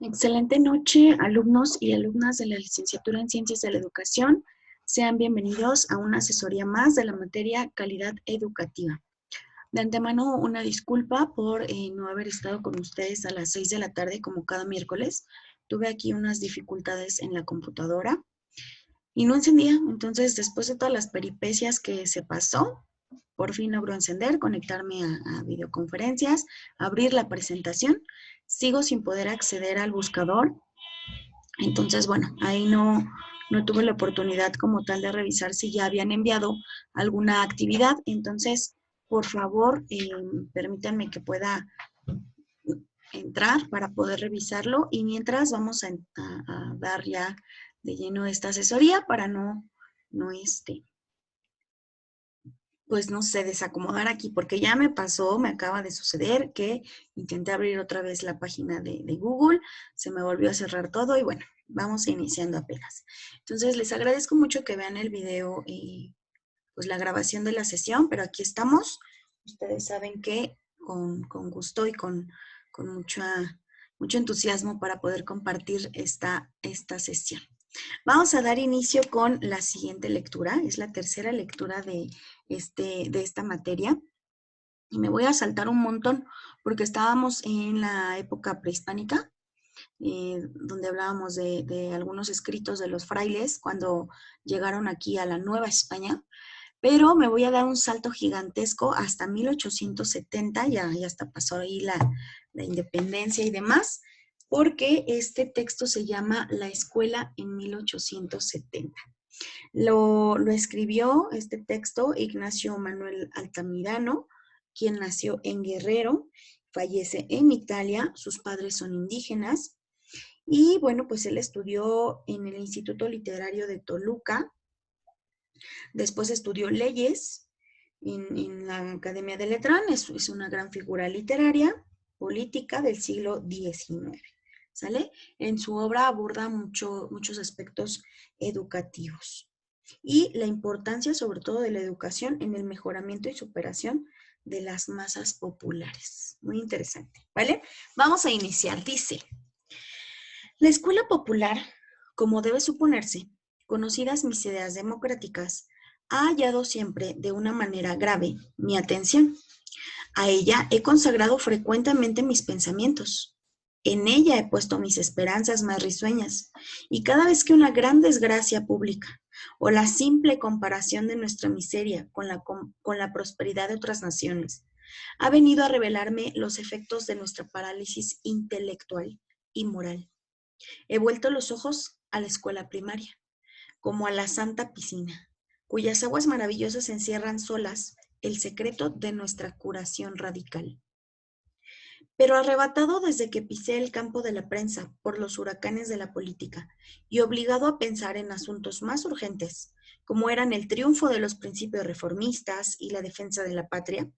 Excelente noche, alumnos y alumnas de la Licenciatura en Ciencias de la Educación. Sean bienvenidos a una asesoría más de la materia Calidad Educativa. De antemano, una disculpa por no haber estado con ustedes a las 6 de la tarde como cada miércoles. Tuve aquí unas dificultades en la computadora y no encendía. Entonces, después de todas las peripecias que se pasó, por fin logró encender, conectarme a videoconferencias, abrir la presentación. Sigo sin poder acceder al buscador. Entonces, bueno, ahí no tuve la oportunidad como tal de revisar si ya habían enviado alguna actividad. Entonces, por favor, permítanme que pueda entrar para poder revisarlo y mientras vamos a dar ya de lleno esta asesoría para pues no sé, desacomodar aquí, porque ya me pasó, me acaba de suceder que intenté abrir otra vez la página de Google, se me volvió a cerrar todo y bueno, vamos iniciando apenas. Entonces, les agradezco mucho que vean el video y pues la grabación de la sesión, pero aquí estamos. Ustedes saben que con gusto y con mucho entusiasmo para poder compartir esta sesión. Vamos a dar inicio con la siguiente lectura. Es la tercera lectura de esta materia. Y me voy a saltar un montón porque estábamos en la época prehispánica, donde hablábamos de algunos escritos de los frailes cuando llegaron aquí a la Nueva España. Pero me voy a dar un salto gigantesco hasta 1870, ya hasta pasó ahí la independencia y demás, porque este texto se llama La Escuela en 1870. Lo escribió este texto Ignacio Manuel Altamirano, quien nació en Guerrero, fallece en Italia, sus padres son indígenas, y bueno, pues él estudió en el Instituto Literario de Toluca, después estudió leyes en la Academia de Letrán, es una gran figura literaria, política del siglo XIX, ¿sale? En su obra aborda muchos aspectos educativos y la importancia sobre todo de la educación en el mejoramiento y superación de las masas populares. Muy interesante, ¿vale? Vamos a iniciar. Dice, la escuela popular, como debe suponerse, conocidas mis ideas democráticas, ha hallado siempre de una manera grave mi atención. A ella he consagrado frecuentemente mis pensamientos. En ella he puesto mis esperanzas más risueñas, y cada vez que una gran desgracia pública o la simple comparación de nuestra miseria con la prosperidad de otras naciones ha venido a revelarme los efectos de nuestra parálisis intelectual y moral, he vuelto los ojos a la escuela primaria, como a la santa piscina, cuyas aguas maravillosas encierran solas el secreto de nuestra curación radical. Pero arrebatado desde que pisé el campo de la prensa por los huracanes de la política y obligado a pensar en asuntos más urgentes, como eran el triunfo de los principios reformistas y la defensa de la patria,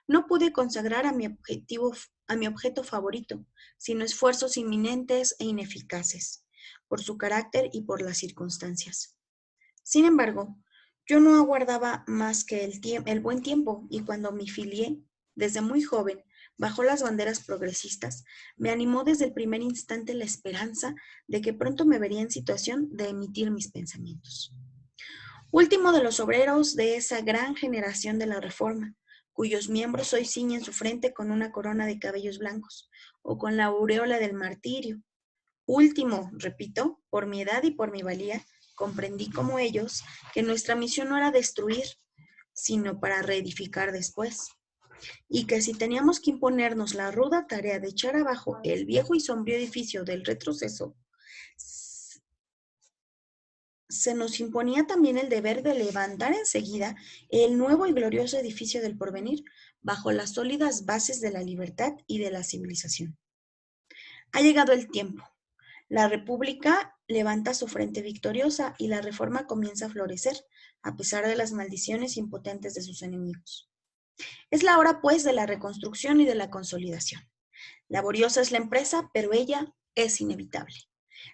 no pude consagrar a mi objeto favorito, sino esfuerzos inminentes e ineficaces, por su carácter y por las circunstancias. Sin embargo, yo no aguardaba más que el buen tiempo, y cuando me filié, desde muy joven, bajo las banderas progresistas, me animó desde el primer instante la esperanza de que pronto me vería en situación de emitir mis pensamientos. Último de los obreros de esa gran generación de la Reforma, cuyos miembros hoy ciñen su frente con una corona de cabellos blancos, o con la aureola del martirio. Último, repito, por mi edad y por mi valía, comprendí como ellos que nuestra misión no era destruir, sino para reedificar después, y que si teníamos que imponernos la ruda tarea de echar abajo el viejo y sombrío edificio del retroceso, se nos imponía también el deber de levantar enseguida el nuevo y glorioso edificio del porvenir bajo las sólidas bases de la libertad y de la civilización. Ha llegado el tiempo. La República levanta su frente victoriosa y la Reforma comienza a florecer, a pesar de las maldiciones impotentes de sus enemigos. Es la hora, pues, de la reconstrucción y de la consolidación. Laboriosa es la empresa, pero ella es inevitable.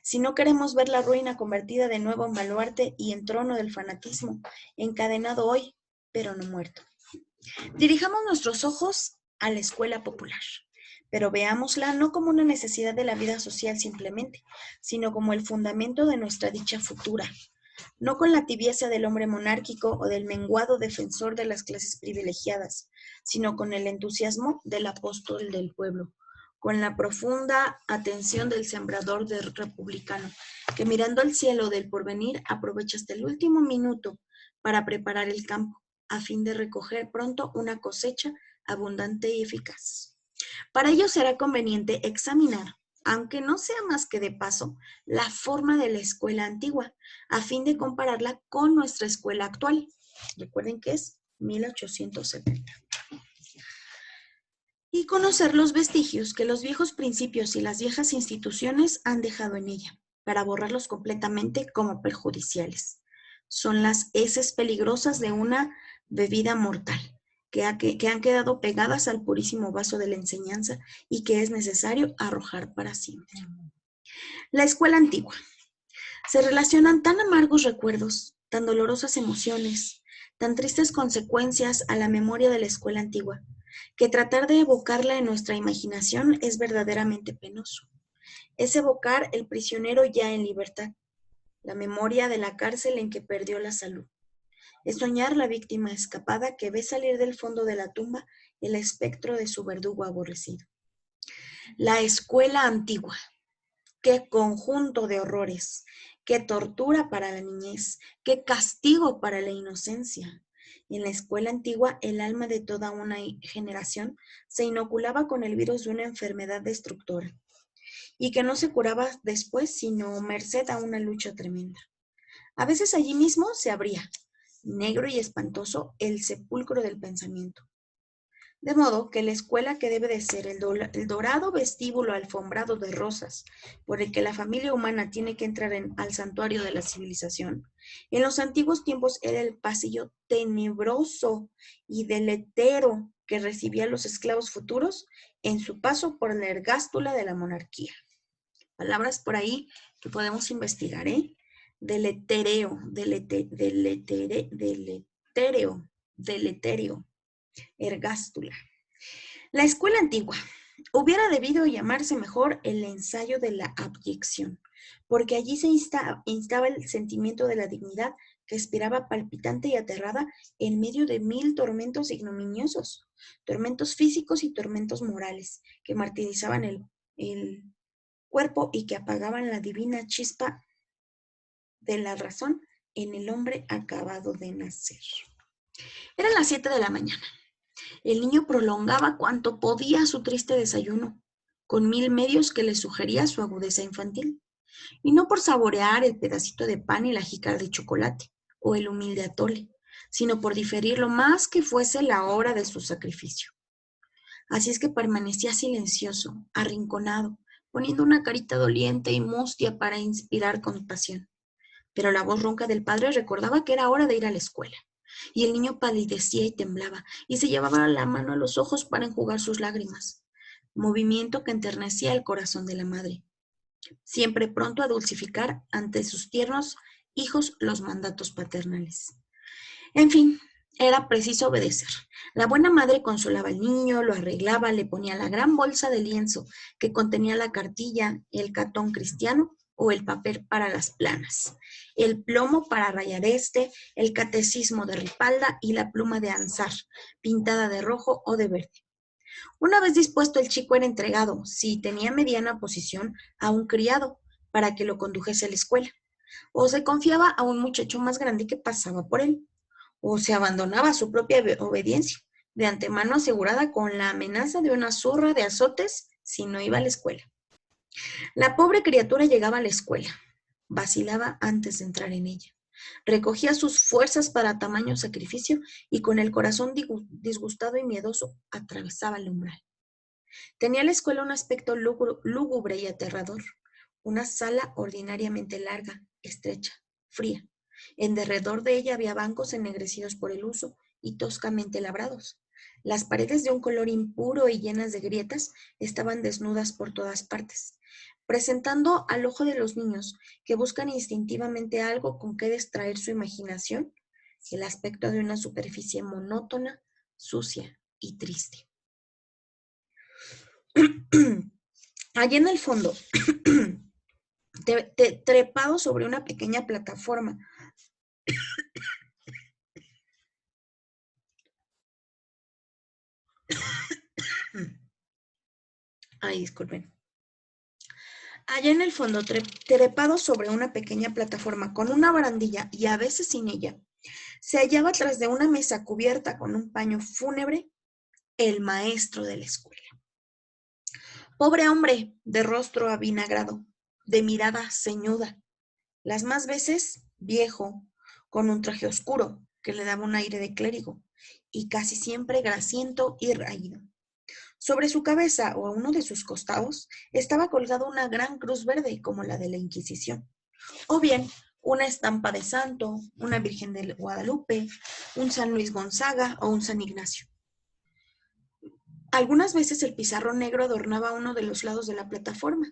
Si no queremos ver la ruina convertida de nuevo en baluarte y en trono del fanatismo, encadenado hoy, pero no muerto. Dirijamos nuestros ojos a la escuela popular. pero veámosla no como una necesidad de la vida social simplemente, sino como el fundamento de nuestra dicha futura, no con la tibieza del hombre monárquico o del menguado defensor de las clases privilegiadas, sino con el entusiasmo del apóstol del pueblo, con la profunda atención del sembrador del republicano, que mirando al cielo del porvenir aprovecha hasta el último minuto para preparar el campo, a fin de recoger pronto una cosecha abundante y eficaz. Para ello será conveniente examinar, aunque no sea más que de paso, la forma de la escuela antigua, a fin de compararla con nuestra escuela actual. Recuerden que es 1870. Y conocer los vestigios que los viejos principios y las viejas instituciones han dejado en ella, para borrarlos completamente como perjudiciales. Son las heces peligrosas de una bebida mortal, que han quedado pegadas al purísimo vaso de la enseñanza y que es necesario arrojar para siempre. La escuela antigua. Se relacionan tan amargos recuerdos, tan dolorosas emociones, tan tristes consecuencias a la memoria de la escuela antigua, que tratar de evocarla en nuestra imaginación es verdaderamente penoso. Es evocar el prisionero ya en libertad, la memoria de la cárcel en que perdió la salud. Es soñar la víctima escapada que ve salir del fondo de la tumba el espectro de su verdugo aborrecido. La escuela antigua. Qué conjunto de horrores, qué tortura para la niñez, qué castigo para la inocencia. En la escuela antigua, el alma de toda una generación se inoculaba con el virus de una enfermedad destructora y que no se curaba después sino merced a una lucha tremenda. A veces allí mismo se abría, negro y espantoso, el sepulcro del pensamiento. De modo que la escuela que debe de ser el dorado vestíbulo alfombrado de rosas, por el que la familia humana tiene que entrar al santuario de la civilización, en los antiguos tiempos era el pasillo tenebroso y deletero que recibía a los esclavos futuros en su paso por la ergástula de la monarquía. Palabras por ahí que podemos investigar, ¿eh? Deletereo, deletereo, ergástula. La escuela antigua hubiera debido llamarse mejor el ensayo de la abyección, porque allí se instaba el sentimiento de la dignidad que expiraba palpitante y aterrada en medio de 1000 tormentos ignominiosos, tormentos físicos y tormentos morales, que martirizaban el cuerpo y que apagaban la divina chispa de la razón en el hombre acabado de nacer. Eran las 7 de la mañana. El niño prolongaba cuanto podía su triste desayuno, con 1000 medios que le sugería su agudeza infantil, y no por saborear el pedacito de pan y la jícara de chocolate, o el humilde atole, sino por diferir lo más que fuese la hora de su sacrificio. Así es que permanecía silencioso, arrinconado, poniendo una carita doliente y mustia para inspirar compasión. Pero la voz ronca del padre recordaba que era hora de ir a la escuela. Y el niño palidecía y temblaba, y se llevaba la mano a los ojos para enjugar sus lágrimas, movimiento que enternecía el corazón de la madre, siempre pronto a dulcificar ante sus tiernos hijos los mandatos paternales. En fin, era preciso obedecer. La buena madre consolaba al niño, lo arreglaba, le ponía la gran bolsa de lienzo que contenía la cartilla, el catón cristiano o el papel para las planas, el plomo para rayar el catecismo de Ripalda y la pluma de Ansar, pintada de rojo o de verde. Una vez dispuesto, el chico era entregado, si tenía mediana posición, a un criado para que lo condujese a la escuela, o se confiaba a un muchacho más grande que pasaba por él, o se abandonaba a su propia obediencia, de antemano asegurada con la amenaza de una zurra de azotes si no iba a la escuela. La pobre criatura llegaba a la escuela, vacilaba antes de entrar en ella, recogía sus fuerzas para tamaño sacrificio y con el corazón disgustado y miedoso atravesaba el umbral. Tenía la escuela un aspecto lúgubre y aterrador, una sala ordinariamente larga, estrecha, fría. En derredor de ella había bancos ennegrecidos por el uso y toscamente labrados. Las paredes de un color impuro y llenas de grietas estaban desnudas por todas partes, presentando al ojo de los niños que buscan instintivamente algo con que distraer su imaginación el aspecto de una superficie monótona, sucia y triste. Allí en el fondo, trepado sobre una pequeña plataforma. Ay, disculpen. Allá en el fondo, trepado sobre una pequeña plataforma con una barandilla y a veces sin ella, se hallaba tras de una mesa cubierta con un paño fúnebre el maestro de la escuela. Pobre hombre, de rostro avinagrado, de mirada ceñuda, las más veces viejo, con un traje oscuro que le daba un aire de clérigo, y casi siempre grasiento y raído. Sobre su cabeza o a uno de sus costados estaba colgada una gran cruz verde como la de la Inquisición, o bien una estampa de santo, una Virgen de Guadalupe, un San Luis Gonzaga o un San Ignacio. Algunas veces el pizarrón negro adornaba uno de los lados de la plataforma,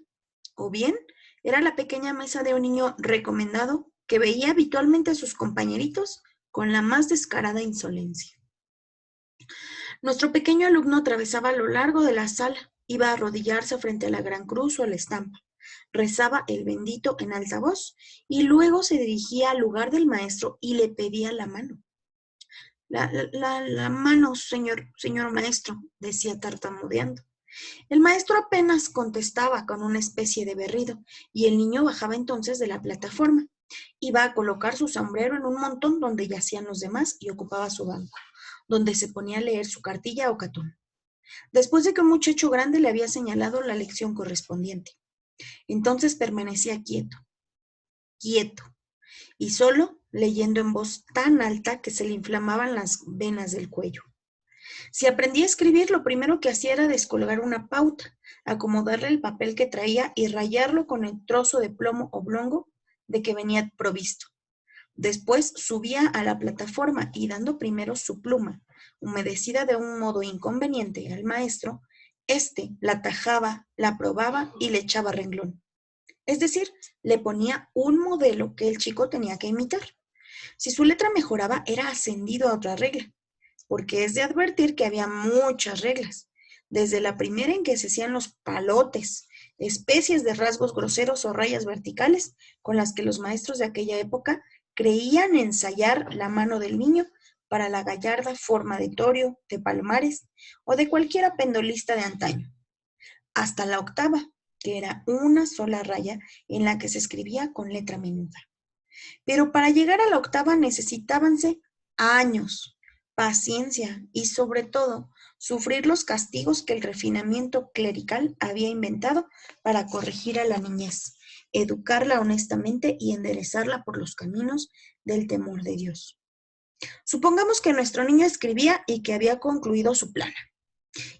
o bien era la pequeña mesa de un niño recomendado que veía habitualmente a sus compañeritos con la más descarada insolencia. Nuestro pequeño alumno atravesaba a lo largo de la sala, iba a arrodillarse frente a la gran cruz o a la estampa, rezaba el bendito en alta voz y luego se dirigía al lugar del maestro y le pedía la mano. La mano, señor maestro, decía tartamudeando. El maestro apenas contestaba con una especie de berrido, y el niño bajaba entonces de la plataforma. Iba a colocar su sombrero en un montón donde yacían los demás y ocupaba su banco, donde se ponía a leer su cartilla o catón, después de que un muchacho grande le había señalado la lección correspondiente. Entonces permanecía quieto, quieto, y solo leyendo en voz tan alta que se le inflamaban las venas del cuello. Si aprendía a escribir, lo primero que hacía era descolgar una pauta, acomodarle el papel que traía y rayarlo con el trozo de plomo oblongo de que venía provisto. Después subía a la plataforma y dando primero su pluma, humedecida de un modo inconveniente al maestro, éste la tajaba, la probaba y le echaba renglón. Es decir, le ponía un modelo que el chico tenía que imitar. Si su letra mejoraba, era ascendido a otra regla, porque es de advertir que había muchas reglas, desde la primera en que se hacían los palotes, especies de rasgos groseros o rayas verticales con las que los maestros de aquella época creían ensayar la mano del niño para la gallarda forma de torio, de palomares o de cualquiera pendolista de antaño, hasta la octava, que era una sola raya en la que se escribía con letra menuda. Pero para llegar a la octava necesitábanse años, paciencia y, sobre todo, sufrir los castigos que el refinamiento clerical había inventado para corregir a la niñez, educarla honestamente y enderezarla por los caminos del temor de Dios. Supongamos que nuestro niño escribía y que había concluido su plana.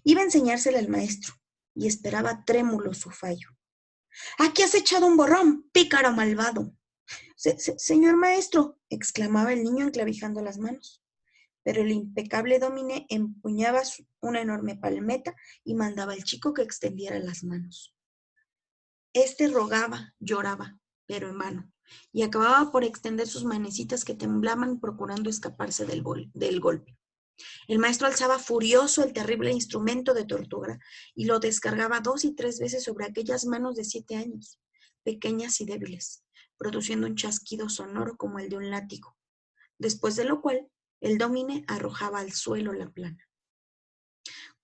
Iba a enseñársela al maestro y esperaba trémulo su fallo. «¡Aquí has echado un borrón, pícaro malvado!» «Señor maestro», exclamaba el niño enclavijando las manos. Pero el impecable Domine empuñaba una enorme palmeta y mandaba al chico que extendiera las manos. Este rogaba, lloraba, pero en vano, y acababa por extender sus manecitas que temblaban procurando escaparse del golpe. El maestro alzaba furioso el terrible instrumento de tortura y lo descargaba 2 y 3 veces sobre aquellas manos de 7 años, pequeñas y débiles, produciendo un chasquido sonoro como el de un látigo, después de lo cual el Domine arrojaba al suelo la plana.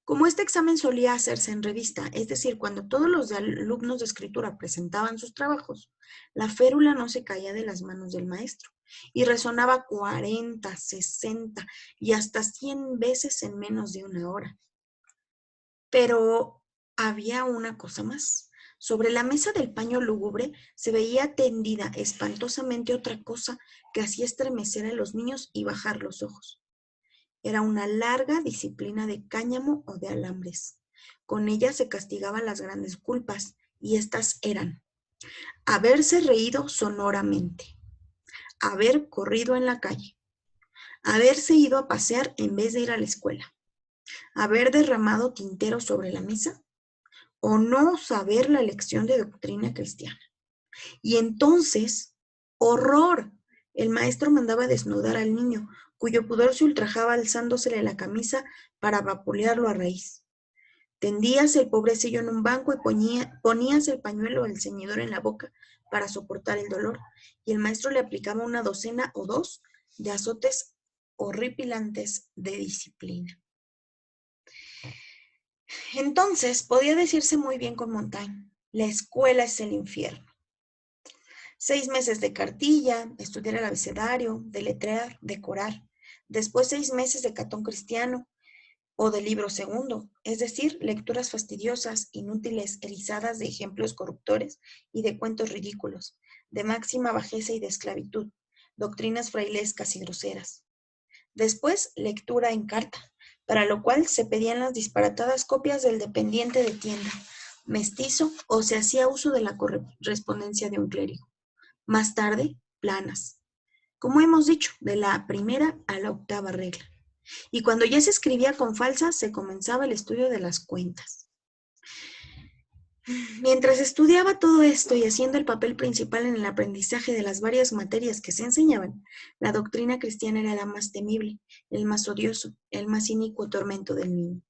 Como este examen solía hacerse en revista, es decir, cuando todos los alumnos de escritura presentaban sus trabajos, la férula no se caía de las manos del maestro y resonaba 40, 60 y hasta 100 veces en menos de una hora. Pero había una cosa más. Sobre la mesa del paño lúgubre se veía tendida espantosamente otra cosa que hacía estremecer a los niños y bajar los ojos. Era una larga disciplina de cáñamo o de alambres. Con ella se castigaban las grandes culpas, y estas eran: haberse reído sonoramente, haber corrido en la calle, haberse ido a pasear en vez de ir a la escuela, haber derramado tintero sobre la mesa, o no saber la lección de doctrina cristiana. Y entonces, ¡horror!, el maestro mandaba desnudar al niño, cuyo pudor se ultrajaba alzándosele la camisa para vapulearlo a raíz. Tendías el pobrecillo en un banco y ponías el pañuelo o el ceñidor en la boca para soportar el dolor, y el maestro le aplicaba una docena o dos de azotes horripilantes de disciplina. Entonces, podía decirse muy bien con Montaigne, la escuela es el infierno. 6 meses de cartilla, estudiar el abecedario, deletrear, decorar. Después 6 meses de catón cristiano o de libro segundo, es decir, lecturas fastidiosas, inútiles, erizadas de ejemplos corruptores y de cuentos ridículos, de máxima bajeza y de esclavitud, doctrinas frailescas y groseras. Después, lectura en carta, para lo cual se pedían las disparatadas copias del dependiente de tienda, mestizo o se hacía uso de la correspondencia de un clérigo. Más tarde, planas. Como hemos dicho, de la primera a la octava regla. Y cuando ya se escribía con falsas, se comenzaba el estudio de las cuentas. Mientras estudiaba todo esto y haciendo el papel principal en el aprendizaje de las varias materias que se enseñaban, la doctrina cristiana era la más temible, el más odioso, el más inicuo tormento del niño.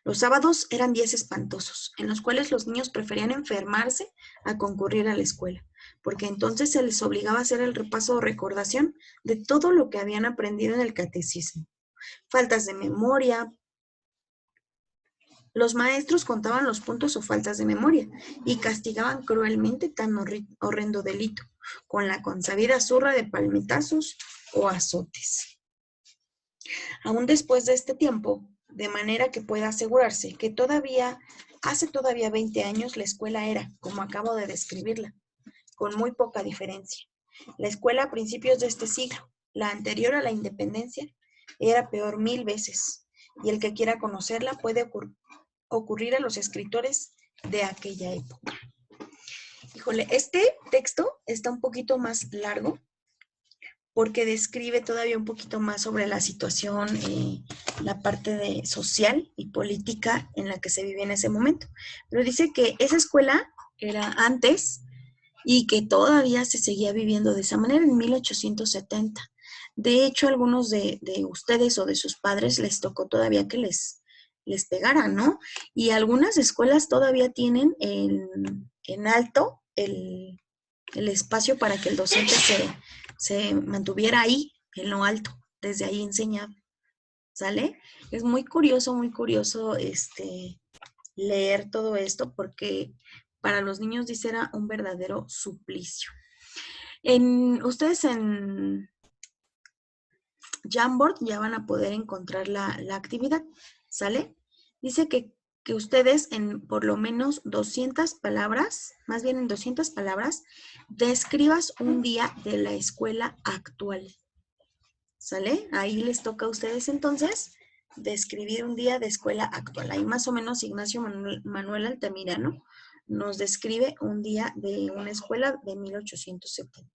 Los sábados eran días espantosos, en los cuales los niños preferían enfermarse a concurrir a la escuela, porque entonces se les obligaba a hacer el repaso o recordación de todo lo que habían aprendido en el catecismo. Faltas de memoria. Los maestros contaban los puntos o faltas de memoria y castigaban cruelmente tan horrendo delito, con la consabida zurra de palmetazos o azotes. Aún después de este tiempo, de manera que pueda asegurarse que hace todavía 20 años la escuela era, como acabo de describirla, con muy poca diferencia. La escuela a principios de este siglo, la anterior a la independencia, era peor 1000 veces, y el que quiera conocerla puede ocurrir a los escritores de aquella época. Híjole, este texto está un poquito más largo porque describe todavía un poquito más sobre la situación, la parte social y política en la que se vivía en ese momento. Pero dice que esa escuela era antes y que todavía se seguía viviendo de esa manera en 1870. De hecho, algunos de ustedes o de sus padres les tocó todavía que les pegaran, ¿no? Y algunas escuelas todavía tienen en alto el espacio para que el docente se mantuviera ahí, en lo alto, desde ahí enseñaba, ¿sale? Es muy curioso leer todo esto porque para los niños dice era un verdadero suplicio. Ustedes en Jamboard ya van a poder encontrar la actividad, ¿sale? Dice que ustedes en por lo menos 200 palabras, más bien en 200 palabras, describas un día de la escuela actual, ¿sale? Ahí les toca a ustedes entonces describir un día de escuela actual. Ahí más o menos Ignacio Manuel Altamirano nos describe un día de una escuela de 1870.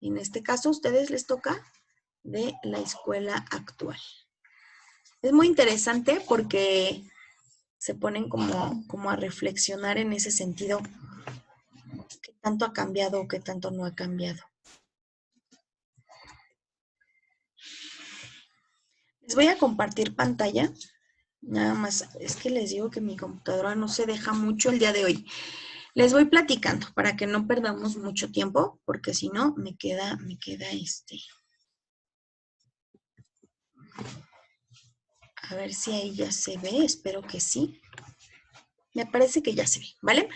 En este caso, a ustedes les toca de la escuela actual. Es muy interesante porque se ponen como a reflexionar en ese sentido, qué tanto ha cambiado o qué tanto no ha cambiado. Les voy a compartir pantalla, nada más, es que les digo que mi computadora no se deja mucho el día de hoy. Les voy platicando para que no perdamos mucho tiempo, porque si no me queda A ver si ahí ya se ve, espero que sí. Me parece que ya se ve, ¿vale?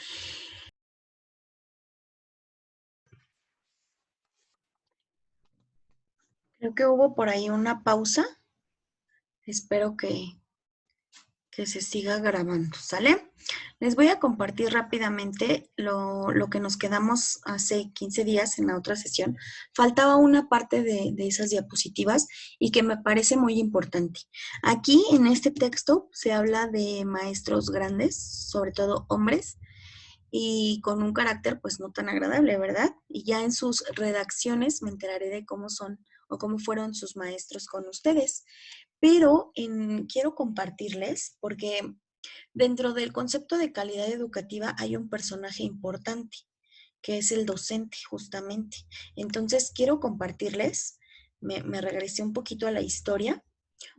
Creo que hubo por ahí una pausa. Espero que se siga grabando, ¿sale? Les voy a compartir rápidamente lo que nos quedamos hace 15 días en la otra sesión. Faltaba una parte de esas diapositivas y que me parece muy importante. Aquí en este texto se habla de maestros grandes, sobre todo hombres, y con un carácter pues no tan agradable, ¿verdad? Y ya en sus redacciones me enteraré de cómo son o cómo fueron sus maestros con ustedes. Pero quiero compartirles, porque dentro del concepto de calidad educativa hay un personaje importante, que es el docente, justamente. Entonces, quiero compartirles, me regresé un poquito a la historia,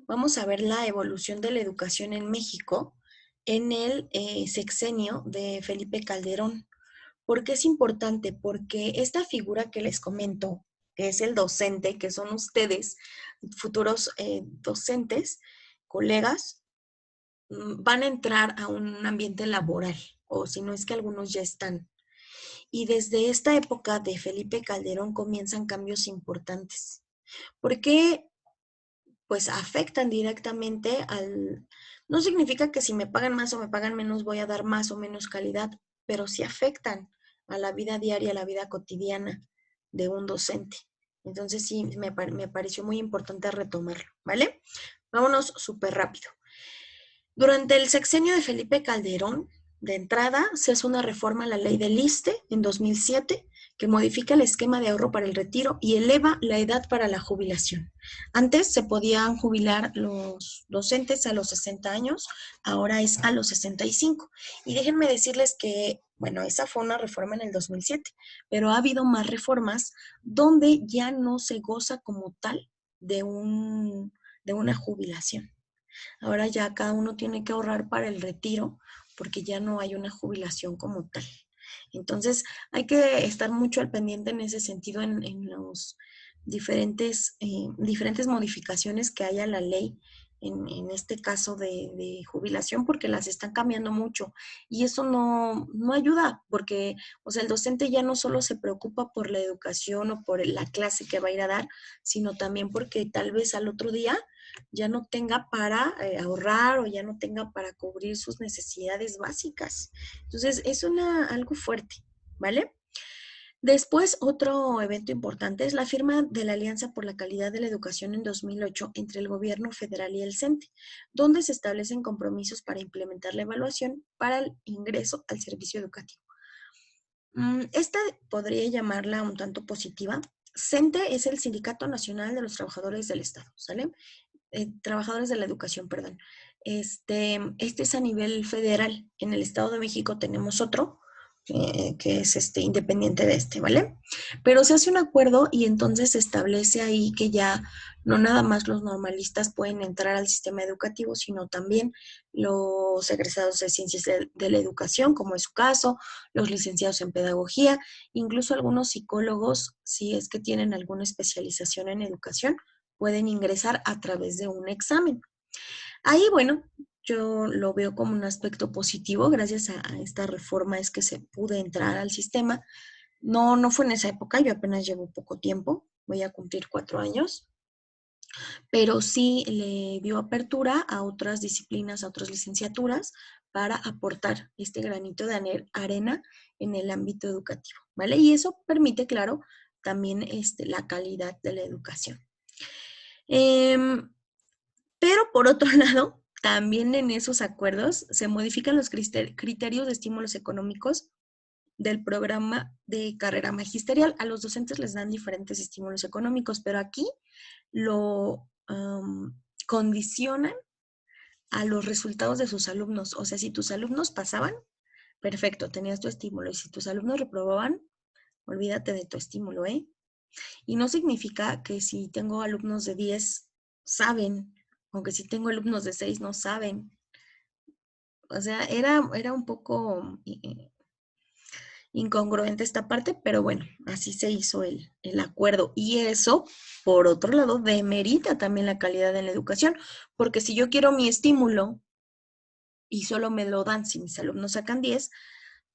vamos a ver la evolución de la educación en México en el sexenio de Felipe Calderón. ¿Por qué es importante? Porque esta figura que les comento, que es el docente, que son ustedes, futuros docentes, colegas, van a entrar a un ambiente laboral, o si no es que algunos ya están. Y desde esta época de Felipe Calderón comienzan cambios importantes. ¿Por qué? Pues afectan directamente al... No significa que si me pagan más o me pagan menos voy a dar más o menos calidad, pero sí afectan a la vida diaria, a la vida cotidiana de un docente. Entonces sí, me pareció muy importante retomarlo, ¿vale? Vámonos súper rápido. Durante el sexenio de Felipe Calderón, de entrada, se hace una reforma a la ley del ISSSTE en 2007 que modifica el esquema de ahorro para el retiro y eleva la edad para la jubilación. Antes se podían jubilar los docentes a los 60 años, ahora es a los 65. Y déjenme decirles que, bueno, esa fue una reforma en el 2007, pero ha habido más reformas donde ya no se goza como tal de una jubilación. Ahora ya cada uno tiene que ahorrar para el retiro porque ya no hay una jubilación como tal. Entonces hay que estar mucho al pendiente en ese sentido en los diferentes modificaciones que haya la ley en este caso de jubilación porque las están cambiando mucho y eso no ayuda porque o sea, el docente ya no solo se preocupa por la educación o por la clase que va a ir a dar, sino también porque tal vez al otro día ya no tenga para ahorrar o ya no tenga para cubrir sus necesidades básicas. Entonces, es algo fuerte, ¿vale? Después, otro evento importante es la firma de la Alianza por la Calidad de la Educación en 2008 entre el gobierno federal y el CENTE, donde se establecen compromisos para implementar la evaluación para el ingreso al servicio educativo. Esta podría llamarla un tanto positiva. CENTE es el Sindicato Nacional de los Trabajadores del Estado, ¿sale? Trabajadores de la educación, perdón. Este es a nivel federal. En el Estado de México tenemos otro, que es independiente de este, ¿vale? Pero se hace un acuerdo y entonces se establece ahí que ya no nada más los normalistas pueden entrar al sistema educativo, sino también los egresados de ciencias de la educación, como es su caso, los licenciados en pedagogía, incluso algunos psicólogos, si es que tienen alguna especialización en educación, pueden ingresar a través de un examen. Ahí, bueno, yo lo veo como un aspecto positivo. Gracias a esta reforma es que se pude entrar al sistema. No fue en esa época, yo apenas llevo poco tiempo, voy a cumplir 4 años, pero sí le dio apertura a otras disciplinas, a otras licenciaturas para aportar este granito de arena en el ámbito educativo, ¿vale? Y eso permite, claro, también la calidad de la educación. Pero por otro lado, también en esos acuerdos se modifican los criterios de estímulos económicos del programa de carrera magisterial. A los docentes les dan diferentes estímulos económicos, pero aquí lo condicionan a los resultados de sus alumnos. O sea, si tus alumnos pasaban, perfecto, tenías tu estímulo. Y si tus alumnos reprobaban, olvídate de tu estímulo, ¿eh? Y no significa que si tengo alumnos de 10 saben, o que si tengo alumnos de 6 no saben. O sea, era un poco incongruente esta parte, pero bueno, así se hizo el acuerdo. Y eso, por otro lado, demerita también la calidad en la educación, porque si yo quiero mi estímulo y solo me lo dan si mis alumnos sacan 10,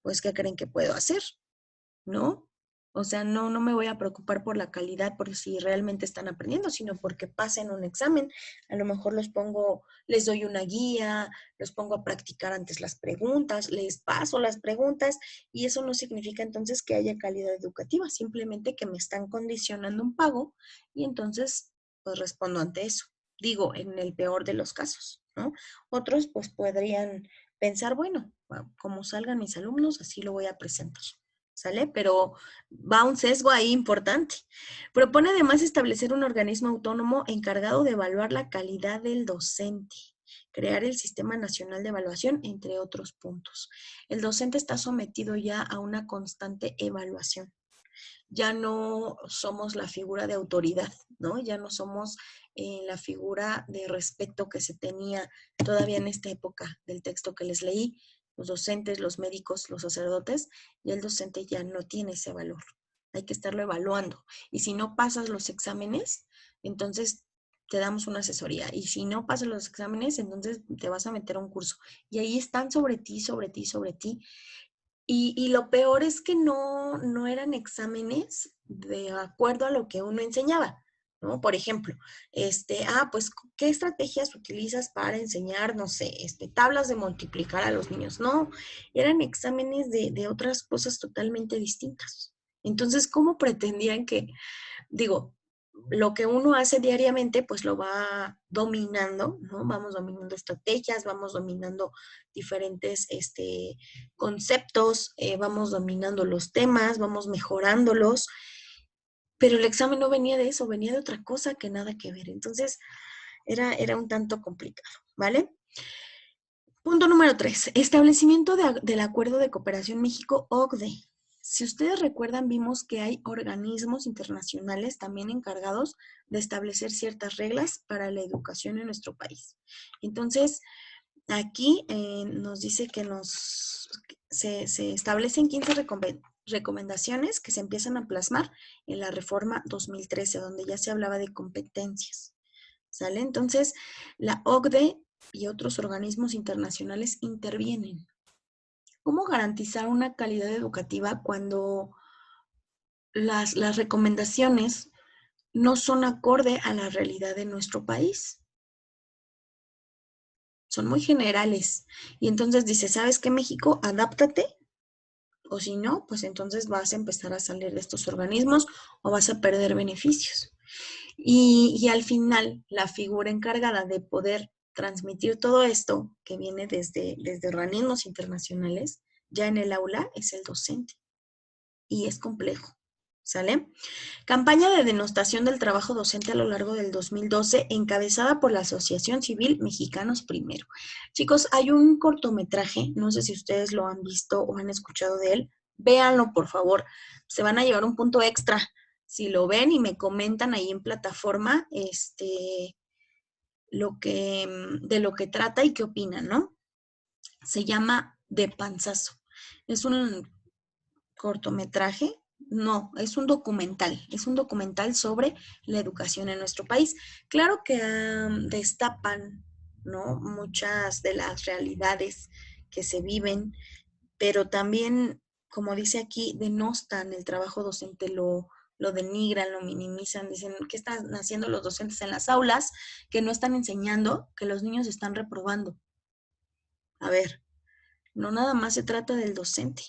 pues ¿qué creen que puedo hacer? ¿No? O sea, no me voy a preocupar por la calidad, por si realmente están aprendiendo, sino porque pasen un examen. A lo mejor les doy una guía, los pongo a practicar antes las preguntas, les paso las preguntas y eso no significa entonces que haya calidad educativa, simplemente que me están condicionando un pago y entonces pues respondo ante eso. Digo, en el peor de los casos, ¿no? Otros pues podrían pensar, bueno, como salgan mis alumnos, así lo voy a presentar. ¿Sale? Pero va un sesgo ahí importante. Propone además establecer un organismo autónomo encargado de evaluar la calidad del docente, crear el Sistema Nacional de Evaluación, entre otros puntos. El docente está sometido ya a una constante evaluación. Ya no somos la figura de autoridad, ¿no? Ya no somos en la figura de respeto que se tenía todavía en esta época del texto que les leí, los docentes, los médicos, los sacerdotes, y el docente ya no tiene ese valor. Hay que estarlo evaluando. Y si no pasas los exámenes, entonces te damos una asesoría. Y si no pasas los exámenes, entonces te vas a meter a un curso. Y ahí están sobre ti, sobre ti, sobre ti. Y lo peor es que no eran exámenes de acuerdo a lo que uno enseñaba, ¿no? Por ejemplo, pues, ¿qué estrategias utilizas para enseñar, no sé, tablas de multiplicar a los niños? No, eran exámenes de otras cosas totalmente distintas. Entonces, ¿cómo pretendían que, digo, lo que uno hace diariamente, pues lo va dominando, ¿no? Vamos dominando estrategias, vamos dominando diferentes conceptos, vamos dominando los temas, vamos mejorándolos, pero el examen no venía de eso, venía de otra cosa que nada que ver. Entonces, era un tanto complicado, ¿vale? Punto número 3, establecimiento del Acuerdo de Cooperación México-OCDE. Si ustedes recuerdan, vimos que hay organismos internacionales también encargados de establecer ciertas reglas para la educación en nuestro país. Entonces, aquí nos dice que se establecen 15 recomendaciones que se empiezan a plasmar en la reforma 2013, donde ya se hablaba de competencias. ¿Sale? Entonces, la OCDE y otros organismos internacionales intervienen. ¿Cómo garantizar una calidad educativa cuando las recomendaciones no son acorde a la realidad de nuestro país? Son muy generales. Y entonces dice, ¿sabes qué, México? Adáptate. O si no, pues entonces vas a empezar a salir de estos organismos o vas a perder beneficios. Y al final, la figura encargada de poder transmitir todo esto que viene desde organismos internacionales, ya en el aula, es el docente. Y es complejo, ¿sale? Campaña de denostación del trabajo docente a lo largo del 2012, encabezada por la Asociación Civil Mexicanos Primero. Chicos, hay un cortometraje, no sé si ustedes lo han visto o han escuchado de él, véanlo por favor, se van a llevar un punto extra. Si lo ven y me comentan ahí en plataforma, de lo que trata y qué opinan, ¿no? Se llama De Panzazo. Es un cortometraje, no, es un documental sobre la educación en nuestro país. Claro que destapan, ¿no?, muchas de las realidades que se viven, pero también, como dice aquí, denostan el trabajo docente, lo denigran, lo minimizan, dicen, ¿qué están haciendo los docentes en las aulas? Que no están enseñando, que los niños están reprobando. A ver, no nada más se trata del docente,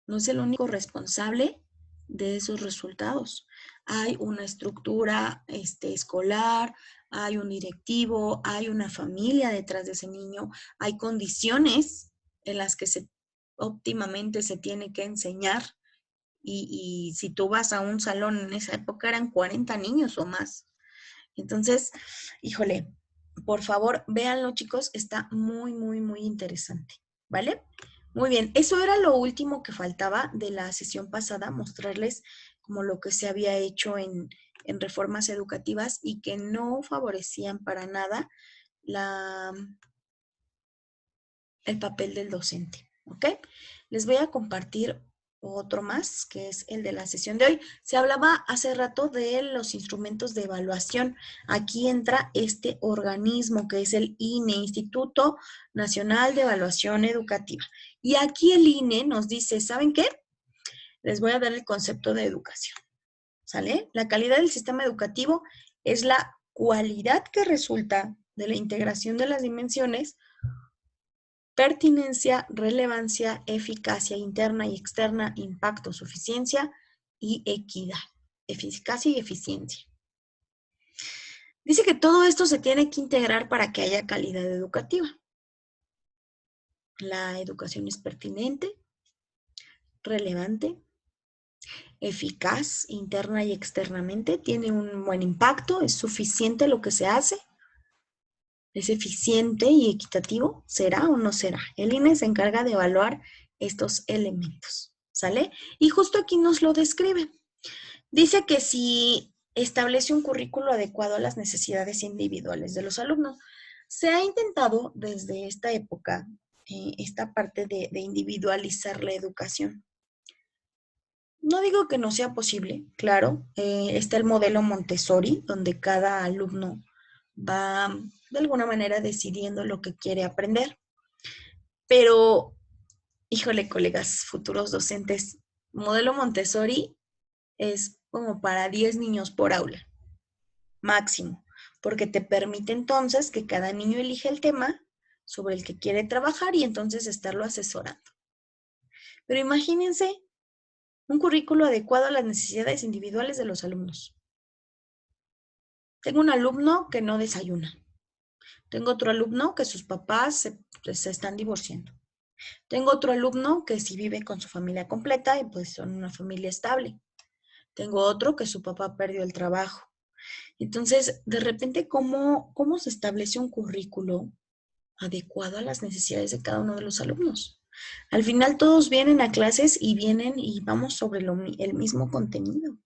no es el único responsable de esos resultados. Hay una estructura escolar, hay un directivo, hay una familia detrás de ese niño, hay condiciones en las que óptimamente se tiene que enseñar. Y si tú vas a un salón en esa época eran 40 niños o más. Entonces, híjole, por favor, véanlo, chicos, está muy, muy, muy interesante, ¿vale? Muy bien, eso era lo último que faltaba de la sesión pasada, mostrarles como lo que se había hecho en reformas educativas y que no favorecían para nada el papel del docente, ¿ok? Les voy a compartir otro más, que es el de la sesión de hoy. Se hablaba hace rato de los instrumentos de evaluación. Aquí entra este organismo que es el INE, Instituto Nacional de Evaluación Educativa. Y aquí el INE nos dice, ¿saben qué? Les voy a dar el concepto de educación, ¿sale? La calidad del sistema educativo es la cualidad que resulta de la integración de las dimensiones pertinencia, relevancia, eficacia interna y externa, impacto, suficiencia y equidad. Eficacia y eficiencia. Dice que todo esto se tiene que integrar para que haya calidad educativa. La educación es pertinente, relevante, eficaz interna y externamente, tiene un buen impacto, es suficiente lo que se hace, es eficiente y equitativo, ¿será o no será? El INE se encarga de evaluar estos elementos, ¿sale? Y justo aquí nos lo describe. Dice que si establece un currículo adecuado a las necesidades individuales de los alumnos. Se ha intentado desde esta época esta parte de individualizar la educación. No digo que no sea posible, claro, está el modelo Montessori, donde cada alumno va de alguna manera decidiendo lo que quiere aprender, pero, híjole, colegas, futuros docentes, modelo Montessori es como para 10 niños por aula, máximo, porque te permite entonces que cada niño elija el tema sobre el que quiere trabajar y entonces estarlo asesorando. Pero imagínense un currículo adecuado a las necesidades individuales de los alumnos. Tengo un alumno que no desayuna. Tengo otro alumno que sus papás se están divorciando. Tengo otro alumno que sí vive con su familia completa y pues son una familia estable. Tengo otro que su papá perdió el trabajo. Entonces, de repente, ¿cómo se establece un currículo adecuado a las necesidades de cada uno de los alumnos? Al final todos vienen a clases y vienen y vamos sobre el mismo contenido.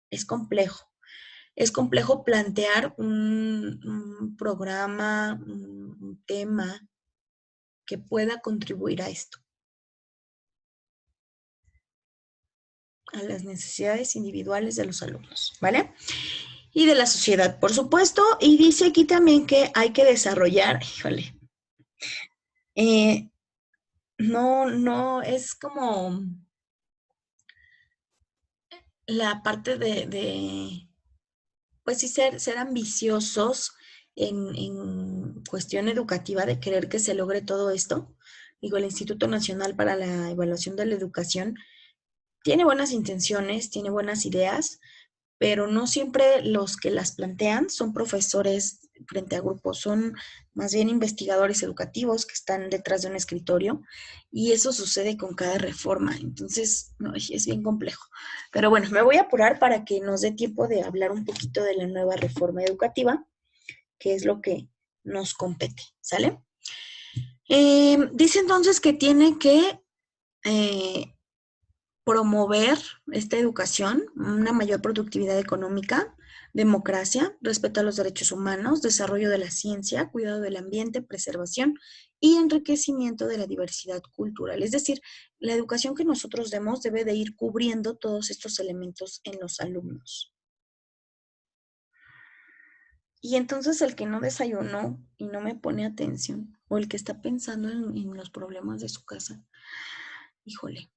Es complejo. Es complejo plantear un programa, un tema que pueda contribuir a esto, a las necesidades individuales de los alumnos, ¿vale? Y de la sociedad, por supuesto. Y dice aquí también que hay que desarrollar, híjole, eh, no, es como la parte pues sí, ser ambiciosos en cuestión educativa de querer que se logre todo esto. Digo, el Instituto Nacional para la Evaluación de la Educación tiene buenas intenciones, tiene buenas ideas, pero no siempre los que las plantean son profesores frente a grupos, son más bien investigadores educativos que están detrás de un escritorio y eso sucede con cada reforma. Entonces, no, es bien complejo. Pero bueno, me voy a apurar para que nos dé tiempo de hablar un poquito de la nueva reforma educativa, que es lo que nos compete, ¿sale? Dice entonces que tiene que promover esta educación, una mayor productividad económica, democracia, respeto a los derechos humanos, desarrollo de la ciencia, cuidado del ambiente, preservación y enriquecimiento de la diversidad cultural. Es decir, la educación que nosotros demos debe de ir cubriendo todos estos elementos en los alumnos. Y entonces el que no desayunó y no me pone atención, o el que está pensando en los problemas de su casa, híjole,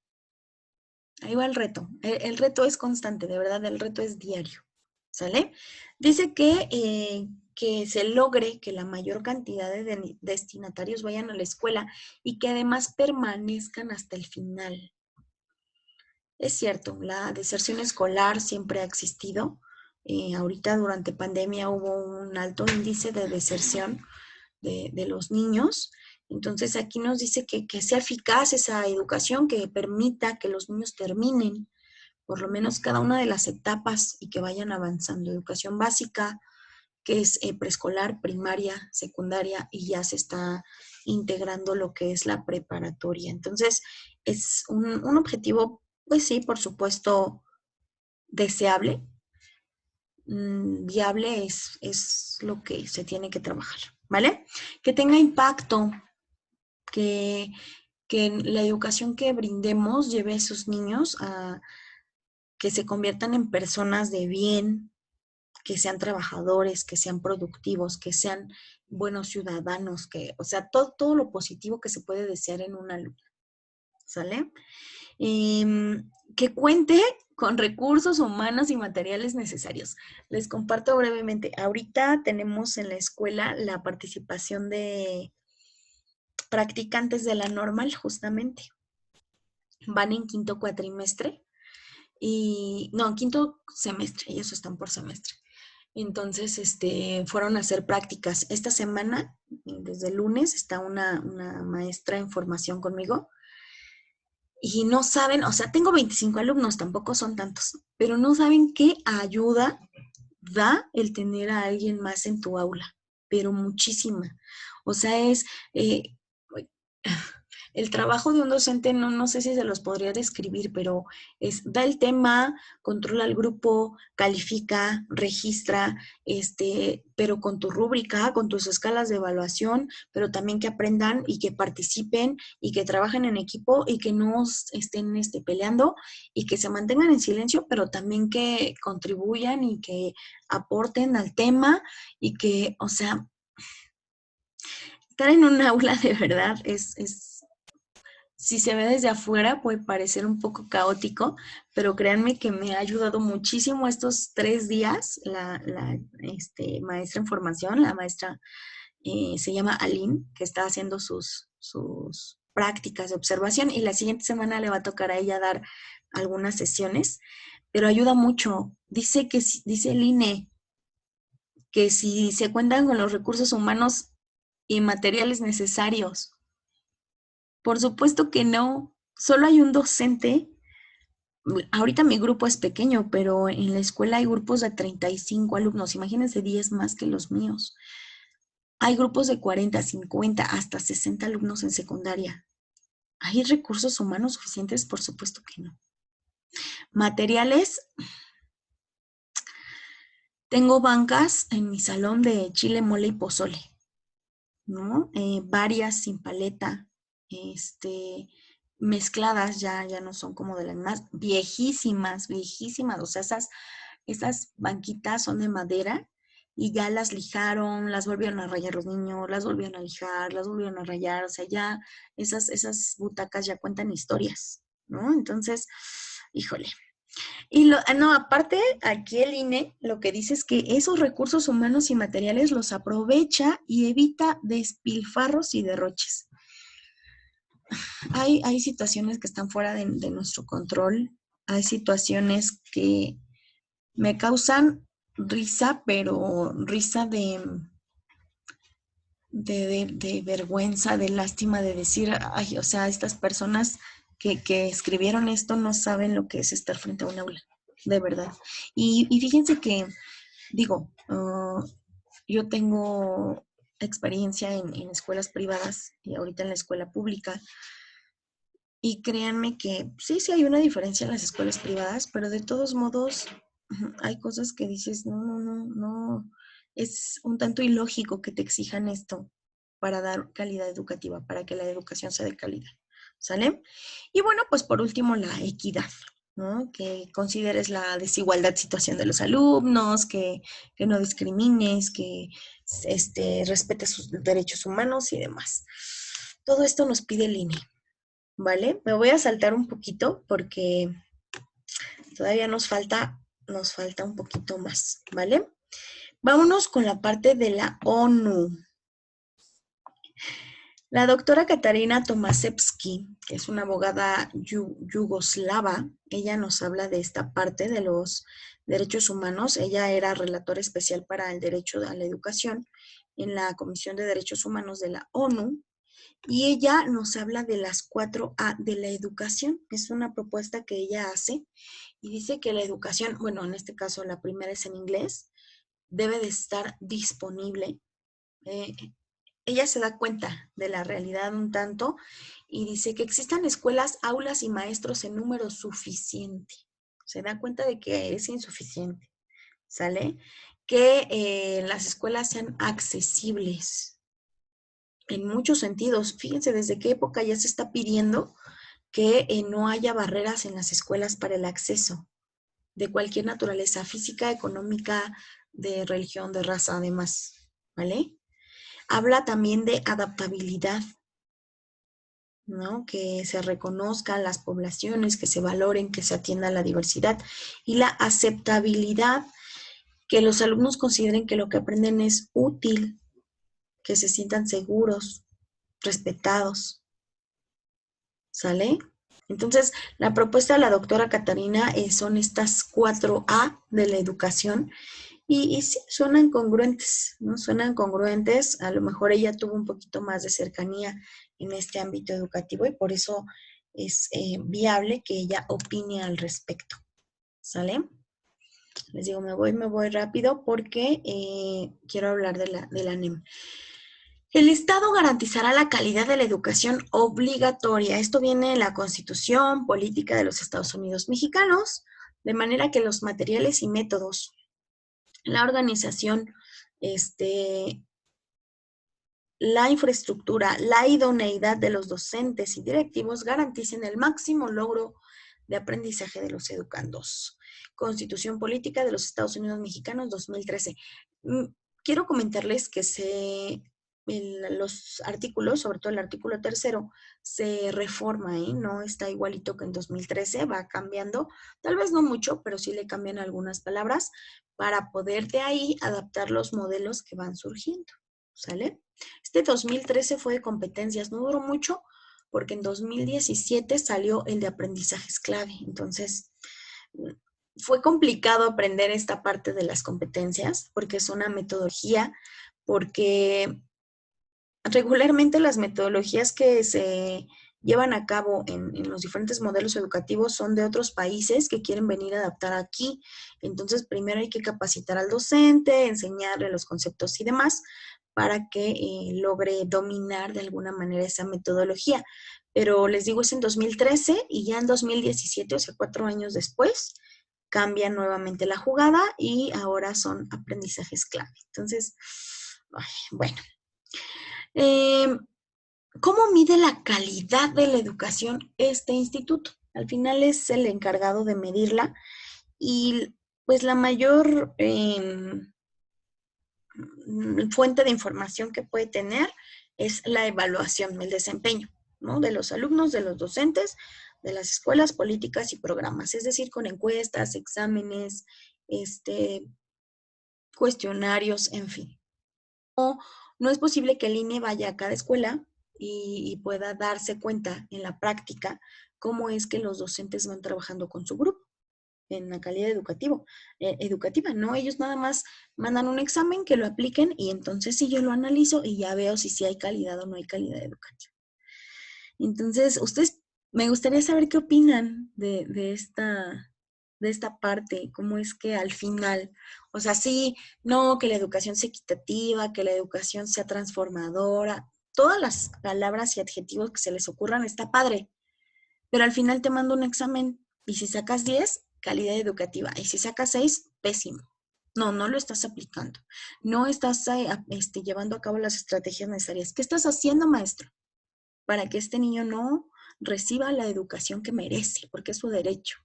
ahí va el reto. El reto es constante, de verdad, el reto es diario. ¿Sale? Dice que se logre que la mayor cantidad de destinatarios vayan a la escuela y que además permanezcan hasta el final. Es cierto, la deserción escolar siempre ha existido. Ahorita durante pandemia hubo un alto índice de deserción de los niños. Entonces aquí nos dice que sea eficaz esa educación, que permita que los niños terminen por lo menos cada una de las etapas y que vayan avanzando. Educación básica, que es preescolar, primaria, secundaria y ya se está integrando lo que es la preparatoria. Entonces, es un objetivo, pues sí, por supuesto, deseable, viable es lo que se tiene que trabajar, ¿vale? Que tenga impacto, que, que la educación que brindemos lleve a esos niños a que se conviertan en personas de bien, que sean trabajadores, que sean productivos, que sean buenos ciudadanos, o sea, todo lo positivo que se puede desear en un alumno, ¿sale? Que cuente con recursos humanos y materiales necesarios. Les comparto brevemente. Ahorita tenemos en la escuela la participación de practicantes de la normal, justamente. Van en quinto cuatrimestre no, en quinto semestre, ellos están por semestre. Entonces, fueron a hacer prácticas. Esta semana, desde el lunes, está una maestra en formación conmigo y no saben, o sea, tengo 25 alumnos, tampoco son tantos, pero no saben qué ayuda da el tener a alguien más en tu aula, pero muchísima. O sea, el trabajo de un docente, no sé si se los podría describir, pero da el tema, controla el grupo, califica, registra, pero con tu rúbrica, con tus escalas de evaluación, pero también que aprendan y que participen y que trabajen en equipo y que no estén peleando y que se mantengan en silencio, pero también que contribuyan y que aporten al tema y que, o sea, estar en un aula de verdad si se ve desde afuera puede parecer un poco caótico, pero créanme que me ha ayudado muchísimo estos 3 días la maestra en formación, la maestra se llama Aline, que está haciendo sus prácticas de observación y la siguiente semana le va a tocar a ella dar algunas sesiones, pero ayuda mucho. Dice el INE que si se cuentan con los recursos humanos y materiales necesarios. Por supuesto que no. Solo hay un docente. Ahorita mi grupo es pequeño, pero en la escuela hay grupos de 35 alumnos. Imagínense 10 más que los míos. Hay grupos de 40, 50, hasta 60 alumnos en secundaria. ¿Hay recursos humanos suficientes? Por supuesto que no. Materiales. Tengo bancas en mi salón de chile, mole y pozole, ¿no? Varias sin paleta, mezcladas, ya no son como de las más viejísimas, viejísimas, o sea, esas banquitas son de madera y ya las lijaron, las volvieron a rayar los niños, las volvieron a lijar, las volvieron a rayar, o sea, ya esas butacas ya cuentan historias, ¿no? Entonces, híjole. Y no, aparte, aquí el INE lo que dice es que esos recursos humanos y materiales los aprovecha y evita despilfarros y derroches. Hay situaciones que están fuera de nuestro control, hay situaciones que me causan risa, pero risa de vergüenza, de lástima, de decir, ay, o sea, estas personas que escribieron esto no saben lo que es estar frente a un aula, de verdad. Y fíjense que, digo, yo tengo experiencia en escuelas privadas y ahorita en la escuela pública. Y créanme que sí hay una diferencia en las escuelas privadas, pero de todos modos hay cosas que dices, no, es un tanto ilógico que te exijan esto para dar calidad educativa, para que la educación sea de calidad, ¿sale? Y bueno, pues por último la equidad, ¿no? Que consideres la desigualdad situación de los alumnos, que no discrimines, que respetes sus derechos humanos y demás. Todo esto nos pide el INE. ¿Vale? Me voy a saltar un poquito porque todavía nos falta un poquito más, ¿vale? Vámonos con la parte de la ONU. La doctora Katarina Tomaszewski, que es una abogada yugoslava, ella nos habla de esta parte de los derechos humanos. Ella era relatora especial para el derecho a la educación en la Comisión de Derechos Humanos de la ONU. Y ella nos habla de las 4A de la educación. Es una propuesta que ella hace y dice que la educación, bueno, en este caso la primera es en inglés, debe de estar disponible. Ella se da cuenta de la realidad un tanto y dice que existan escuelas, aulas y maestros en número suficiente. Se da cuenta de que es insuficiente, ¿sale? Que las escuelas sean accesibles en muchos sentidos. Fíjense desde qué época ya se está pidiendo que no haya barreras en las escuelas para el acceso de cualquier naturaleza física, económica, de religión, de raza, además, ¿vale? Habla también de adaptabilidad, ¿no? Que se reconozcan las poblaciones, que se valoren, que se atienda la diversidad y la aceptabilidad, que los alumnos consideren que lo que aprenden es útil, que se sientan seguros, respetados, ¿sale? Entonces, la propuesta de la doctora Catarina son estas 4A de la educación y sí, suenan congruentes, ¿no? Suenan congruentes, a lo mejor ella tuvo un poquito más de cercanía en este ámbito educativo y por eso es viable que ella opine al respecto, ¿sale? Les digo, me voy rápido porque quiero hablar de la NEM. El Estado garantizará la calidad de la educación obligatoria. Esto viene en la Constitución Política de los Estados Unidos Mexicanos, de manera que los materiales y métodos, la organización, la infraestructura, la idoneidad de los docentes y directivos garanticen el máximo logro de aprendizaje de los educandos. Constitución Política de los Estados Unidos Mexicanos 2013. Quiero comentarles que los artículos, sobre todo el artículo 3º, se reforma, no está igualito que en 2013, va cambiando, tal vez no mucho, pero sí le cambian algunas palabras para poder de ahí adaptar los modelos que van surgiendo, ¿sale? Este 2013 fue de competencias, no duró mucho porque en 2017 salió el de aprendizajes clave. Entonces, fue complicado aprender esta parte de las competencias porque es una metodología, porque regularmente las metodologías que se llevan a cabo en los diferentes modelos educativos son de otros países que quieren venir a adaptar aquí. Entonces, primero hay que capacitar al docente, enseñarle los conceptos y demás, para que logre dominar de alguna manera esa metodología. Pero les digo, es en 2013 y ya en 2017, o sea, 4 años después, cambia nuevamente la jugada y ahora son aprendizajes clave. Entonces, bueno. ¿Cómo mide la calidad de la educación este instituto? Al final es el encargado de medirla y pues la mayor fuente de información que puede tener es la evaluación, el desempeño, ¿no? De los alumnos, de los docentes, de las escuelas, políticas y programas, es decir, con encuestas, exámenes, cuestionarios, en fin. No es posible que el INE vaya a cada escuela y pueda darse cuenta en la práctica cómo es que los docentes van trabajando con su grupo en la calidad educativa, ¿no? Ellos nada más mandan un examen que lo apliquen y entonces sí yo lo analizo y ya veo si sí hay calidad o no hay calidad educativa. Entonces, me gustaría saber qué opinan de esta parte, cómo es que al final, o sea, sí, no, que la educación sea equitativa, que la educación sea transformadora, todas las palabras y adjetivos que se les ocurran está padre, pero al final te mando un examen y si sacas 10, calidad educativa, y si sacas 6, pésimo. No, no lo estás aplicando. No estás llevando a cabo las estrategias necesarias. ¿Qué estás haciendo, maestro? Para que este niño no reciba la educación que merece, porque es su derecho.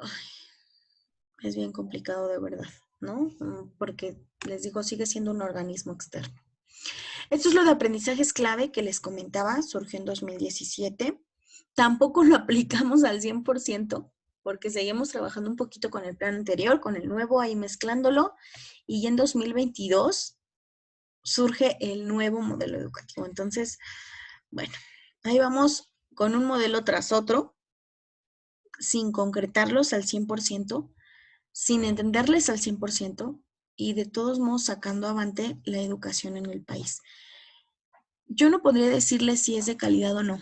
Ay, es bien complicado de verdad, ¿no? Porque les digo, sigue siendo un organismo externo. Esto es lo de aprendizajes clave que les comentaba, surgió en 2017. Tampoco lo aplicamos al 100%, porque seguimos trabajando un poquito con el plan anterior, con el nuevo, ahí mezclándolo, y en 2022 surge el nuevo modelo educativo. Entonces, bueno, ahí vamos con un modelo tras otro, sin concretarlos al 100%, sin entenderles al 100%, y de todos modos sacando avante la educación en el país. Yo no podría decirles si es de calidad o no.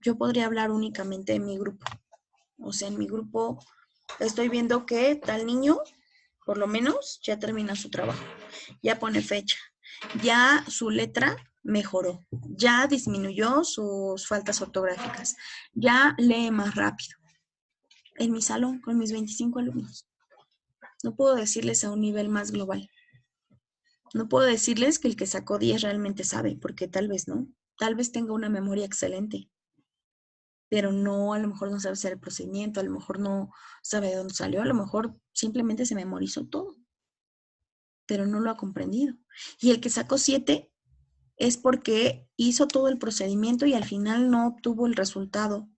Yo podría hablar únicamente de mi grupo. O sea, en mi grupo estoy viendo que tal niño, por lo menos, ya termina su trabajo, ya pone fecha, ya su letra mejoró, ya disminuyó sus faltas ortográficas, ya lee más rápido. En mi salón, con mis 25 alumnos. No puedo decirles a un nivel más global. No puedo decirles que el que sacó 10 realmente sabe, porque tal vez no. Tal vez tenga una memoria excelente, pero no, a lo mejor no sabe hacer el procedimiento, a lo mejor no sabe de dónde salió, a lo mejor simplemente se memorizó todo, pero no lo ha comprendido. Y el que sacó 7 es porque hizo todo el procedimiento y al final no obtuvo el resultado,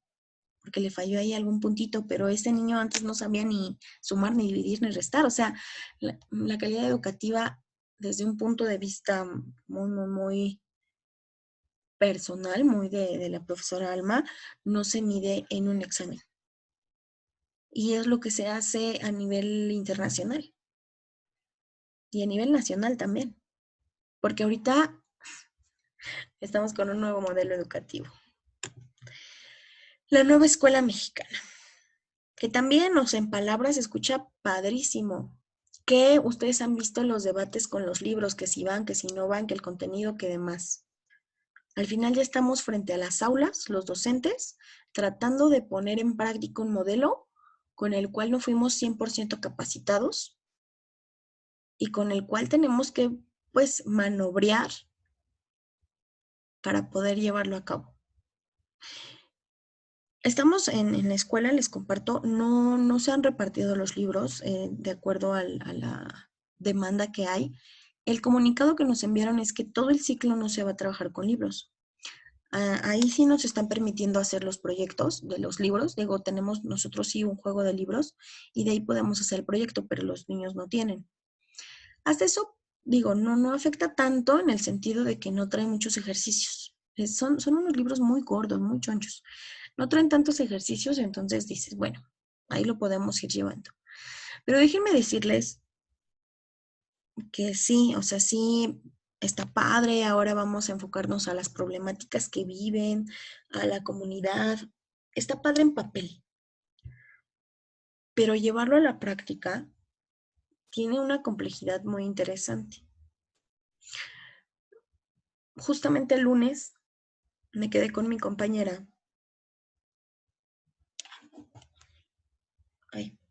porque le falló ahí algún puntito, pero este niño antes no sabía ni sumar, ni dividir, ni restar. O sea, la calidad educativa desde un punto de vista muy, muy, muy personal, muy de la profesora Alma, no se mide en un examen. Y es lo que se hace a nivel internacional y a nivel nacional también, porque ahorita estamos con un nuevo modelo educativo. La nueva escuela mexicana, que también, o sea, en palabras se escucha padrísimo, que ustedes han visto los debates con los libros, que si van, que si no van, que el contenido, que demás. Al final ya estamos frente a las aulas, los docentes, tratando de poner en práctica un modelo con el cual no fuimos 100% capacitados y con el cual tenemos que, pues, manobrear para poder llevarlo a cabo. Estamos en la escuela, les comparto, no se han repartido los libros de acuerdo a la demanda que hay. El comunicado que nos enviaron es que todo el ciclo no se va a trabajar con libros. Ahí sí nos están permitiendo hacer los proyectos de los libros. Digo, tenemos nosotros sí un juego de libros y de ahí podemos hacer el proyecto, pero los niños no tienen. Hasta eso, digo, no afecta tanto en el sentido de que no trae muchos ejercicios. Son unos libros muy gordos, muy chonchos. No traen tantos ejercicios, entonces dices, bueno, ahí lo podemos ir llevando. Pero déjenme decirles que sí, o sea, sí está padre, ahora vamos a enfocarnos a las problemáticas que viven, a la comunidad. Está padre en papel, pero llevarlo a la práctica tiene una complejidad muy interesante. Justamente el lunes me quedé con mi compañera.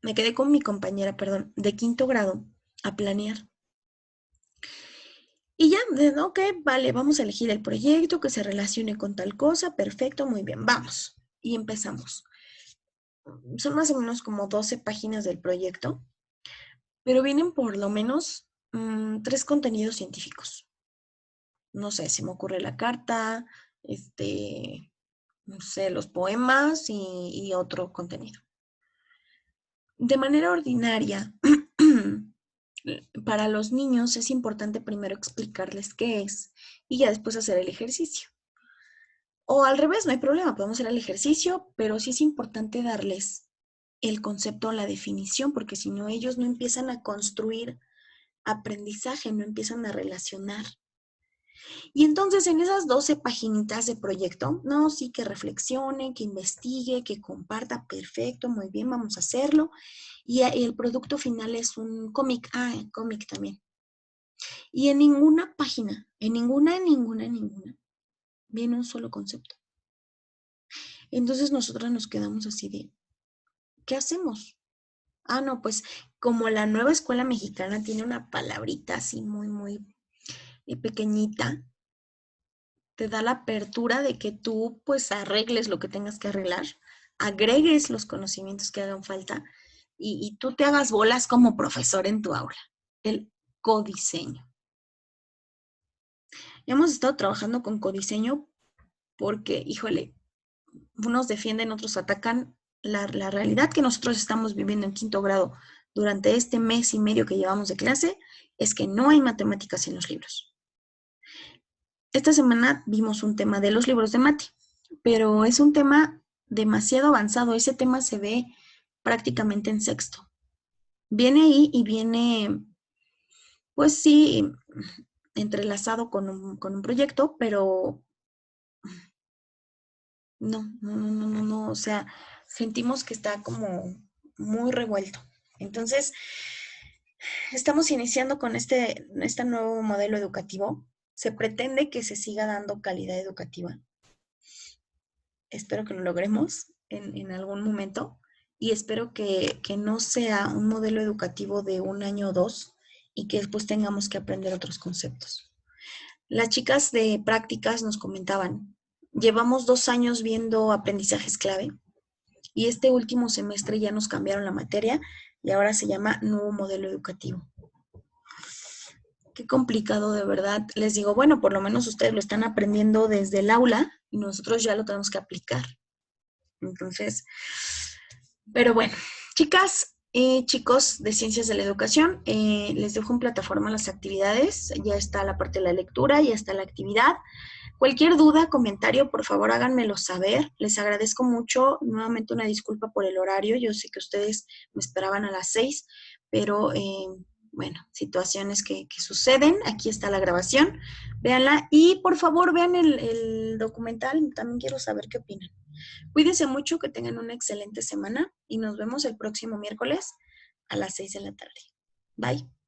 Me quedé con mi compañera, perdón, de quinto grado a planear. Y ya, ok, vale, vamos a elegir el proyecto que se relacione con tal cosa, perfecto, muy bien, vamos. Y empezamos. Son más o menos como 12 páginas del proyecto, pero vienen por lo menos 3 contenidos científicos. No sé, se me ocurre la carta, no sé, los poemas y otro contenido. De manera ordinaria, para los niños es importante primero explicarles qué es y ya después hacer el ejercicio. O al revés, no hay problema, podemos hacer el ejercicio, pero sí es importante darles el concepto, la definición, porque si no ellos no empiezan a construir aprendizaje, no empiezan a relacionar. Y entonces en esas 12 paginitas de proyecto, no, sí que reflexione, que investigue, que comparta, perfecto, muy bien, vamos a hacerlo. Y el producto final es un cómic, cómic también. Y en ninguna página, en ninguna, viene un solo concepto. Entonces nosotros nos quedamos así de, ¿qué hacemos? No, pues como la nueva escuela mexicana tiene una palabrita así muy pequeñita, te da la apertura de que tú pues arregles lo que tengas que arreglar, agregues los conocimientos que hagan falta y tú te hagas bolas como profesor en tu aula. El codiseño. Hemos estado trabajando con codiseño porque, híjole, unos defienden, otros atacan. La realidad que nosotros estamos viviendo en quinto grado durante este mes y medio que llevamos de clase es que no hay matemáticas en los libros. Esta semana vimos un tema de los libros de mate, pero es un tema demasiado avanzado. Ese tema se ve prácticamente en sexto. Viene ahí y viene, pues sí, entrelazado con un proyecto, pero no, o sea, sentimos que está como muy revuelto. Entonces, estamos iniciando con este nuevo modelo educativo. Se pretende que se siga dando calidad educativa. Espero que lo logremos en algún momento y espero que no sea un modelo educativo de un año o dos y que después tengamos que aprender otros conceptos. Las chicas de prácticas nos comentaban, llevamos 2 años viendo aprendizajes clave y este último semestre ya nos cambiaron la materia y ahora se llama nuevo modelo educativo. Qué complicado, de verdad. Les digo, bueno, por lo menos ustedes lo están aprendiendo desde el aula y nosotros ya lo tenemos que aplicar. Entonces, pero bueno, chicas y chicos de Ciencias de la Educación, les dejo en plataforma las actividades. Ya está la parte de la lectura, ya está la actividad. Cualquier duda, comentario, por favor háganmelo saber. Les agradezco mucho. Nuevamente una disculpa por el horario. Yo sé que ustedes me esperaban a las 6, pero bueno, situaciones que suceden. Aquí está la grabación. Véanla y por favor vean el documental. También quiero saber qué opinan. Cuídense mucho, que tengan una excelente semana y nos vemos el próximo miércoles a las 6 de la tarde. Bye.